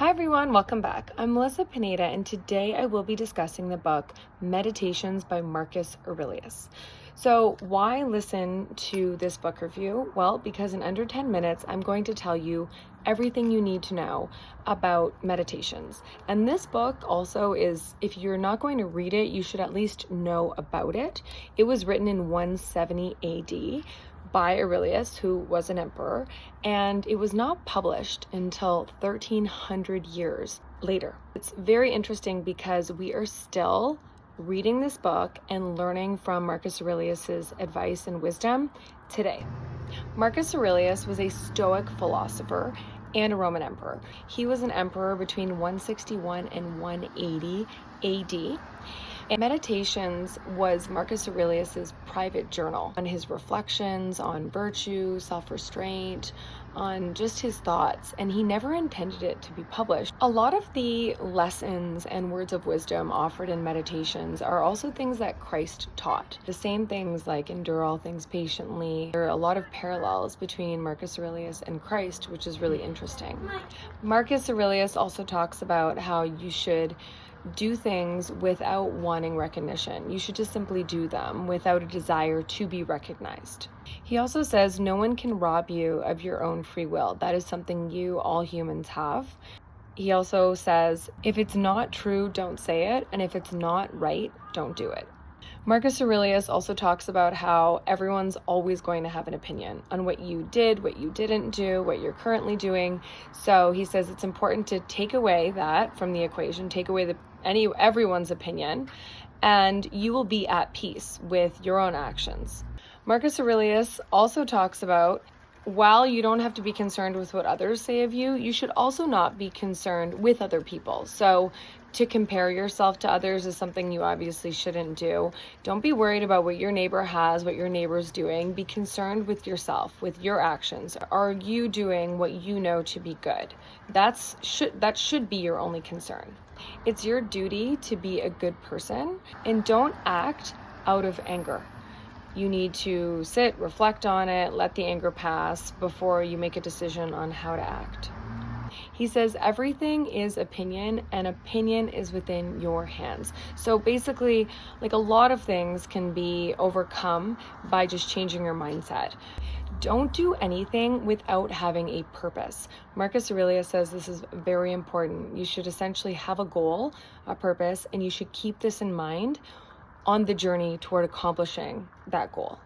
Hi everyone, welcome back. I'm Melissa Pineda, and today I will be discussing the book Meditations by Marcus Aurelius. So why listen to this book review? Well, because in under 10 minutes, I'm going to tell you everything you need to know about meditations. And this book also is, if you're not going to read it, you should at least know about it. It was written in 170 AD. By Aurelius, who was an emperor, and it was not published until 1300 years later. It's very interesting because we are still reading this book and learning from Marcus Aurelius's advice and wisdom today. Marcus Aurelius was a Stoic philosopher and a Roman emperor. He was an emperor between 161 and 180 AD. And Meditations was Marcus Aurelius's private journal on his reflections on virtue, self-restraint, on just his thoughts, and he never intended it to be published. A lot of the lessons and words of wisdom offered in Meditations are also things that Christ taught. The same things like endure all things patiently. There are a lot of parallels between Marcus Aurelius and Christ, which is really interesting. Marcus Aurelius also talks about how you should do things without wanting recognition. You should just simply do them without a desire to be recognized. He also says no one can rob you of your own free will. That is something all humans have. He also says, if it's not true, don't say it, and if it's not right, don't do it. Marcus Aurelius also talks about how everyone's always going to have an opinion on what you did, what you didn't do, what you're currently doing. So he says it's important to take away that from the equation, take away everyone's opinion, and you will be at peace with your own actions. Marcus Aurelius also talks about, while you don't have to be concerned with what others say of you, you should also not be concerned with other people. So to compare yourself to others is something you obviously shouldn't do. Don't be worried about what your neighbor has, what your neighbor's doing. Be concerned with yourself, with your actions. Are you doing what you know to be good? That should be your only concern. It's your duty to be a good person, and don't act out of anger. You need to sit, reflect on it, let the anger pass before you make a decision on how to act. He says everything is opinion, and opinion is within your hands. So basically, like, a lot of things can be overcome by just changing your mindset. Don't do anything without having a purpose. Marcus Aurelius says this is very important. You should essentially have a goal, a purpose, and you should keep this in mind on the journey toward accomplishing that goal.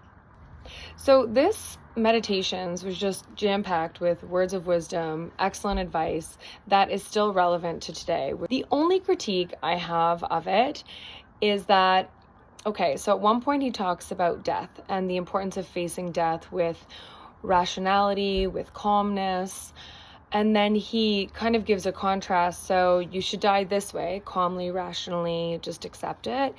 So this Meditations was just jam-packed with words of wisdom, excellent advice that is still relevant to today. The only critique I have of it is that, okay, so at one point he talks about death and the importance of facing death with rationality, with calmness, and then he kind of gives a contrast. So you should die this way, calmly, rationally, just accept it,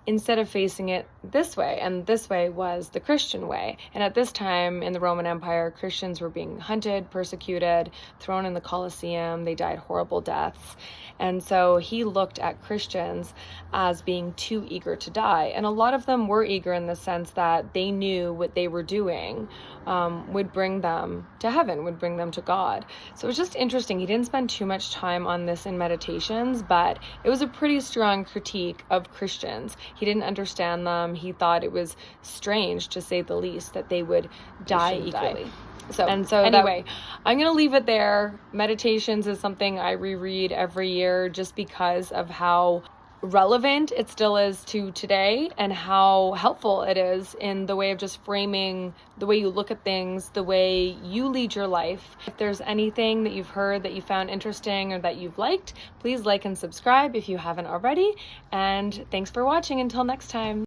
instead of facing it this way. And this way was the Christian way. And at this time in the Roman Empire, Christians were being hunted, persecuted, thrown in the Colosseum. They died horrible deaths. And so he looked at Christians as being too eager to die. And a lot of them were eager in the sense that they knew what they were doing would bring them to heaven, would bring them to God. So it was just interesting. He didn't spend too much time on this in Meditations, but it was a pretty strong critique of Christians. He didn't understand them. He thought it was strange, to say the least, that they would die equally. So anyway, I'm going to leave it there. Meditations is something I reread every year just because of how relevant it still is to today and how helpful it is in the way of just framing the way you look at things, the way you lead your life. If there's anything that you've heard that you found interesting or that you've liked, please like and subscribe if you haven't already. And thanks for watching. Until next time.